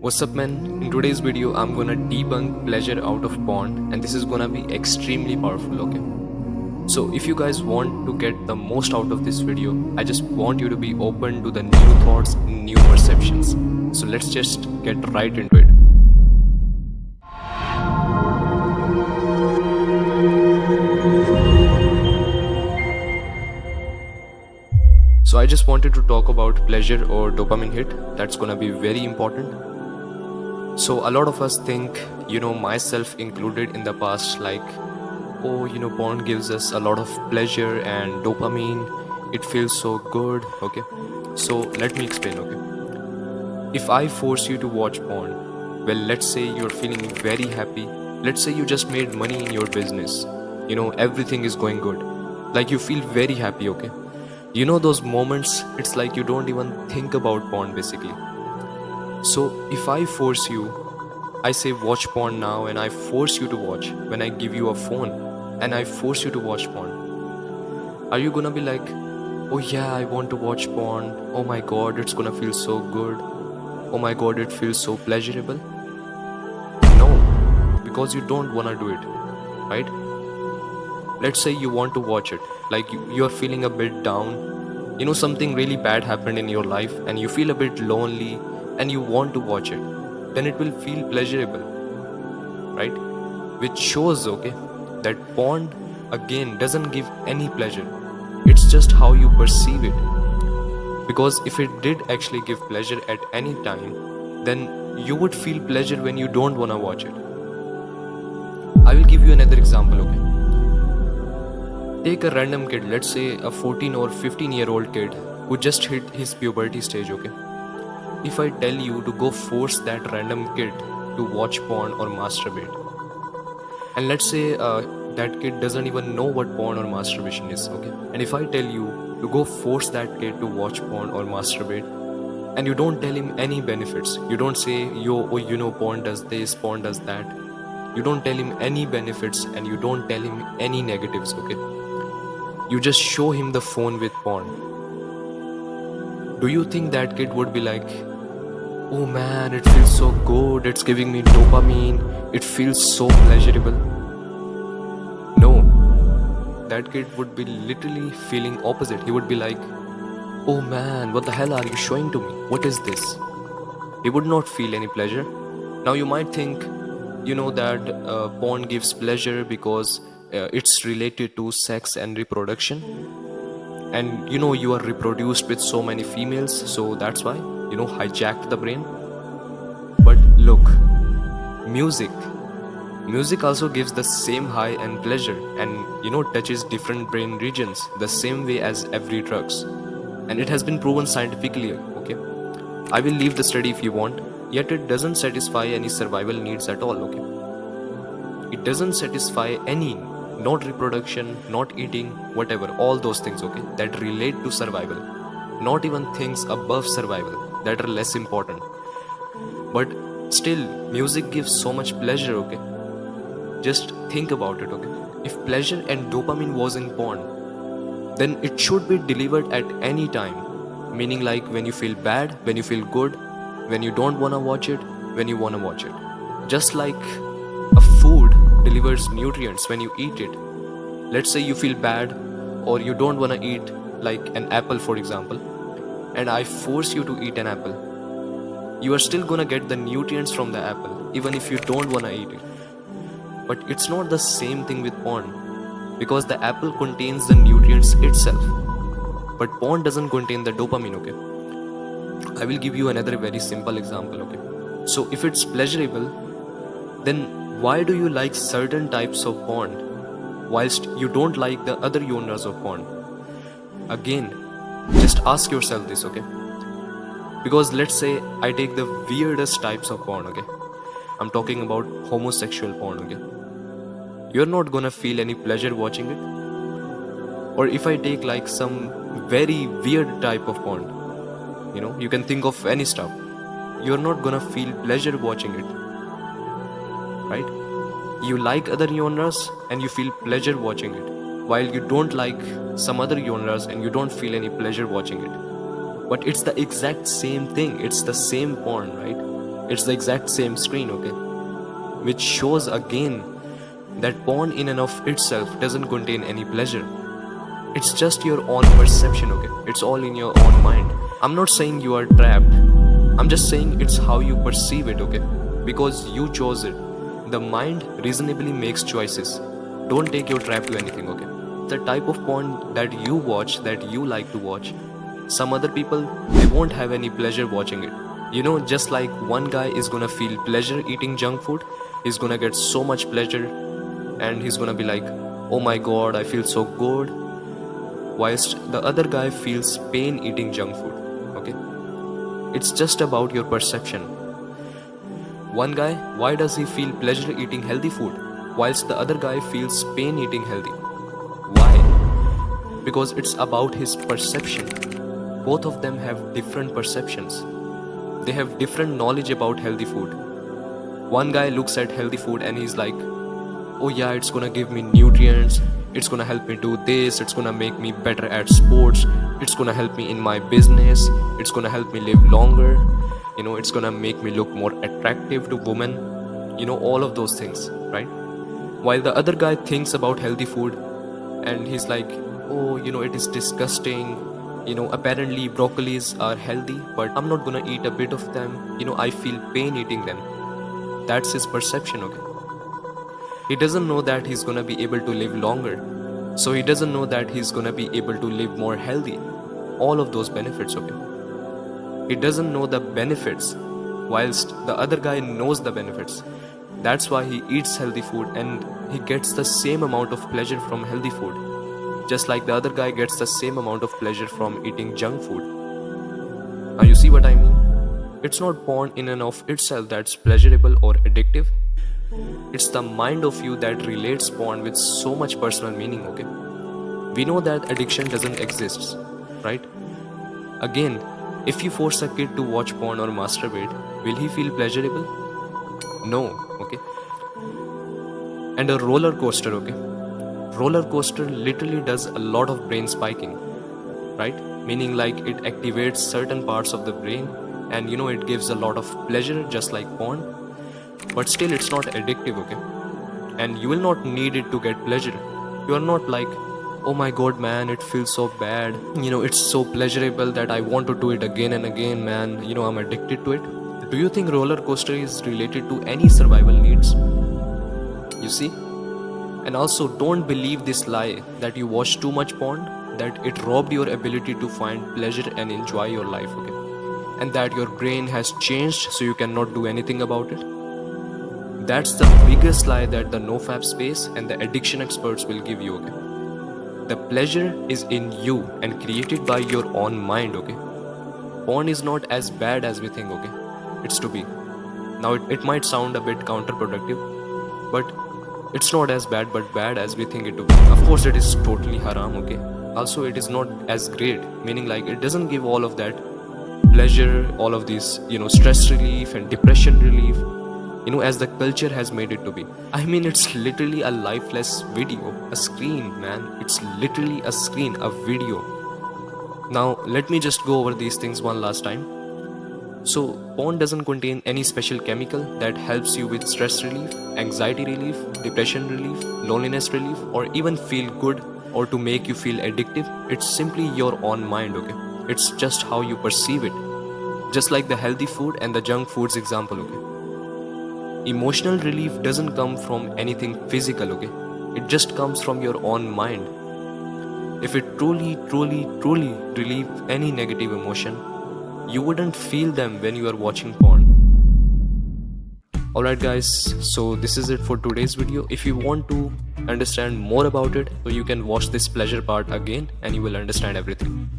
What's up, man? In today's video I'm gonna debunk pleasure out of porn, and this is gonna be extremely powerful, okay? So if you guys want to get the most out of this video, I just want you to be open to the new thoughts, new perceptions. So let's just get right into it. So I just wanted to talk about pleasure or dopamine hit. That's gonna be very important. So a lot of us think, myself included in the past, like, porn gives us a lot of pleasure and dopamine. It feels so good, okay? So let me explain, okay? If I force you to watch porn, well, let's say you're feeling very happy. Let's say you just made money in your business. Everything is going good. Like you feel very happy, okay? Those moments, it's like you don't even think about porn basically. So if I force you, I say watch porn now, and I force you to watch. When I give you a phone and I force you to watch porn, are you gonna be like, oh yeah, I want to watch porn, oh my god, it's gonna feel so good, oh my god, it feels so pleasurable? No, because you don't wanna do it, right? Let's say you want to watch it, like you're feeling a bit down, something really bad happened in your life and you feel a bit lonely and you want to watch it, then it will feel pleasurable, right? Which shows, okay, that porn again doesn't give any pleasure. It's just how you perceive it. Because if it did actually give pleasure at any time, then you would feel pleasure when you don't wanna watch it. I will give you another example, okay? Take a random kid, let's say a 14 or 15-year-old kid who just hit his puberty stage, okay? If I tell you to go force that random kid to watch porn or masturbate, and let's say that kid doesn't even know what porn or masturbation is, okay? And if I tell you to go force that kid to watch porn or masturbate, and you don't tell him any benefits, you don't say, porn does this, porn does that, you don't tell him any benefits and you don't tell him any negatives, okay? You just show him the phone with porn. Do you think that kid would be like, oh man, it feels so good, it's giving me dopamine, it feels so pleasurable? No, that kid would be literally feeling opposite. He would be like, oh man, what the hell are you showing to me? What is this? He would not feel any pleasure. Now you might think, that porn gives pleasure because it's related to sex and reproduction. And you are reproduced with so many females, so that's why, hijacked the brain. But look, music also gives the same high and pleasure, and touches different brain regions the same way as every drugs. And it has been proven scientifically, okay? I will leave the study if you want, yet it doesn't satisfy any survival needs at all, okay? It doesn't satisfy any, not reproduction, not eating, whatever, all those things, okay, that relate to survival. Not even things above survival that are less important. But still, music gives so much pleasure, okay? Just think about it, okay? If pleasure and dopamine was in porn, then it should be delivered at any time. Meaning like when you feel bad, when you feel good, when you don't wanna watch it, when you wanna watch it. Just like a food delivers nutrients when you eat it. Let's say you feel bad or you don't want to eat like an apple, for example, and I force you to eat an apple. You are still gonna get the nutrients from the apple even if you don't want to eat it. But it's not the same thing with porn, because the apple contains the nutrients itself, but porn doesn't contain the dopamine, okay? I will give you another very simple example, okay? So if it's pleasurable, then why do you like certain types of porn whilst you don't like the other genres of porn? Again, just ask yourself this, okay? Because let's say I take the weirdest types of porn, okay? I'm talking about homosexual porn, okay? You're not gonna feel any pleasure watching it. Or if I take like some very weird type of porn, you can think of any stuff, you're not gonna feel pleasure watching it, right? You like other genres and you feel pleasure watching it, while you don't like some other genres and you don't feel any pleasure watching it. But it's the exact same thing, it's the same porn, right? It's the exact same screen, okay? Which shows again that porn in and of itself doesn't contain any pleasure. It's just your own perception, okay? It's all in your own mind. I'm not saying you are trapped. I'm just saying it's how you perceive it, okay? Because you chose it. The mind reasonably makes choices. Don't take your trap to anything, okay? The type of porn that you watch, that you like to watch, some other people, they won't have any pleasure watching it. You know, just like one guy is gonna feel pleasure eating junk food, he's gonna get so much pleasure and he's gonna be like, oh my god, I feel so good. Whilst the other guy feels pain eating junk food, okay? It's just about your perception. One guy, why does he feel pleasure eating healthy food, whilst the other guy feels pain eating healthy? Why? Because it's about his perception. Both of them have different perceptions. They have different knowledge about healthy food. One guy looks at healthy food and he's like, oh yeah, it's gonna give me nutrients, it's gonna help me do this, it's gonna make me better at sports, it's gonna help me in my business, it's gonna help me live longer, you know, it's gonna make me look more attractive to women, you know, all of those things, right? While the other guy thinks about healthy food and he's like, oh, you know, it is disgusting, you know, apparently broccolis are healthy, but I'm not gonna eat a bit of them, you know, I feel pain eating them. That's his perception, okay? He doesn't know that he's gonna be able to live longer. So he doesn't know that he's gonna be able to live more healthy. All of those benefits, okay? He doesn't know the benefits, whilst the other guy knows the benefits. That's why he eats healthy food and he gets the same amount of pleasure from healthy food. Just like the other guy gets the same amount of pleasure from eating junk food. Now you see what I mean? It's not porn in and of itself that's pleasurable or addictive. It's the mind of you that relates porn with so much personal meaning, okay? We know that addiction doesn't exist, right? Again, if you force a kid to watch porn or masturbate, will he feel pleasurable? No, okay? And a roller coaster, okay? Roller coaster literally does a lot of brain spiking, right? Meaning like it activates certain parts of the brain and you know it gives a lot of pleasure just like porn. But still it's not addictive, okay? And you will not need it to get pleasure. You are not like, oh my god man, it feels so bad, you know, it's so pleasurable that I want to do it again and again, man, you know, I'm addicted to it. Do you think roller coaster is related to any survival needs? You see? And also don't believe this lie that you watch too much porn, that it robbed your ability to find pleasure and enjoy your life, okay? And that your brain has changed so you cannot do anything about it. That's the biggest lie that the NoFap space and the addiction experts will give you, okay? The pleasure is in you and created by your own mind, okay? Porn is not as bad as we think, okay? It's to be. Now it might sound a bit counterproductive, but it's not as bad but bad as we think it to be. Of course it is totally haram, okay? Also it is not as great, meaning like it doesn't give all of that pleasure, all of these, you know, stress relief and depression relief, you know, as the culture has made it to be. I mean, it's literally a lifeless video, a screen, man. It's literally a screen, a video. Now, let me just go over these things one last time. So, porn doesn't contain any special chemical that helps you with stress relief, anxiety relief, depression relief, loneliness relief, or even feel good or to make you feel addictive. It's simply your own mind, okay? It's just how you perceive it. Just like the healthy food and the junk foods example, okay? Emotional relief doesn't come from anything physical, okay? It just comes from your own mind. If it truly relieves any negative emotion, you wouldn't feel them when you are watching porn. Alright guys, so this is it for today's video. If you want to understand more about it, so you can watch this pleasure part again and you will understand everything.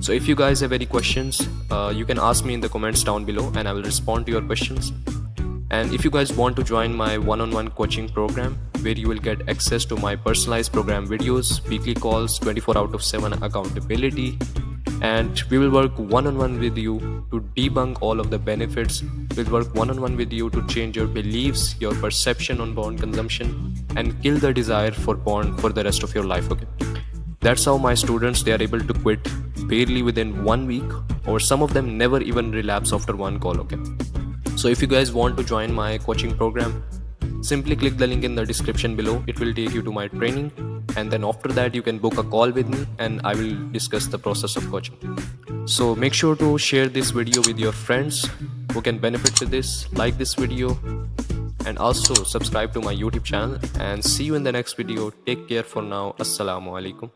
So if you guys have any questions, you can ask me in the comments down below and I will respond to your questions. And if you guys want to join my one-on-one coaching program, where you will get access to my personalized program videos, weekly calls, 24 out of 7 accountability, and we will work one-on-one with you to debunk all of the benefits. We'll work one-on-one with you to change your beliefs, your perception on porn consumption, and kill the desire for porn for the rest of your life, okay? That's how my students, they are able to quit barely within 1 week, or some of them never even relapse after one call, okay? So if you guys want to join my coaching program, simply click the link in the description below. It will take you to my training, and then after that you can book a call with me and I will discuss the process of coaching. So make sure to share this video with your friends who can benefit with this. Like this video and also subscribe to my YouTube channel, and see you in the next video. Take care for now. Assalamu alaikum.